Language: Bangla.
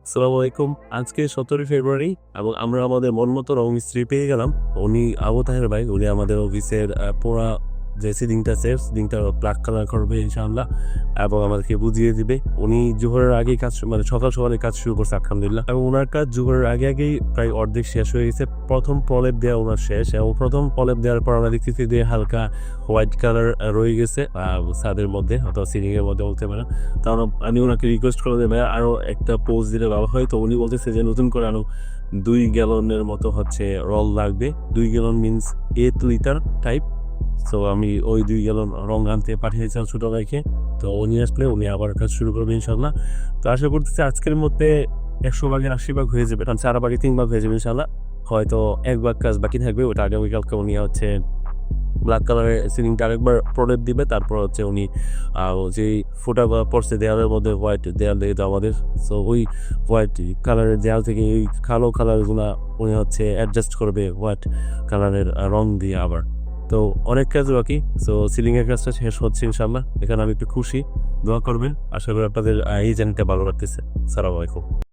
আসসালামু আলাইকুম। আজকে 17 ফেব্রুয়ারি এবং আমরা আমাদের মন মতো রং মিস্ত্রি পেয়ে গেলাম। উনি আবু তাহের ভাই, উনি আমাদের অফিসের পুরা যে সিলিংটা আছে সিলিংটা ব্ল্যাক কালার করবে ইনশাআল্লাহ এবং আমাদেরকে বুঝিয়ে দিবে। উনি জোহরের আগেই কাজ মানে সকাল সকালে কাজ শুরু করছে আলহামদুলিল্লাহ, এবং ওনার কাজ জোহরের আগেই প্রায় অর্ধেক শেষ হয়ে গেছে। প্রথম প্রলেপ দেওয়া ওনার শেষ, এবং প্রথম প্রলেপ দেওয়ার পর আমরা দেখতেছি যে হালকা হোয়াইট কালার রয়ে গেছে ছাদের মধ্যে অথবা সিলিং এর মধ্যে বলতে পারেন। কারণ আমি ওনাকে রিকোয়েস্ট করে দেবে আরো একটা পোজ দিলে ভালো হয়। তো উনি বলতেছে যে নতুন করে আরো 2 গ্যালনের মতো হচ্ছে রল লাগবে। 2 গ্যালন মিনস 8 লিটার টাইপ। তো আমি ওই 2 গ্যালন রং আনতে পাঠিয়েছিলাম ছোট ভাইকে। তো উনি আসলে উনি আবার কাজ শুরু করবে ইনশাল্লাহ। তো আশা করতেছি আজকের মধ্যে 100 ভাগের 80 ভাগ হয়ে যাবে, কারণ 4 ভাগে 3 ভাগ হয়ে যাবে ইনশাল্লাহ। হয়তো 1 ভাগ কাজ বাকি থাকবে, ওটা আগামীকালকে উনি হচ্ছে ব্ল্যাক কালারের সিলিংটা আরেকবার প্রলেপ দিবে। তারপর হচ্ছে উনি যে ফুটাগুলো পড়ছে দেয়ালের মধ্যে, হোয়াইট দেয়াল দিয়ে আমাদের, সো ওই হোয়াইট কালারের দেয়াল থেকে এই কালো কালারগুলা উনি হচ্ছে অ্যাডজাস্ট করবে হোয়াইট কালারের রং দিয়ে আবার। তো অনেক কাজ বাকি। সো সিলিং এর কাজটা শেষ হচ্ছে ইনশাল্লাহ। এখানে আমি একটু খুশি, দোয়া করবেন। আশা করি আপনাদের এই জানতে ভালো লাগতেছে। আসসালামু আলাইকুম।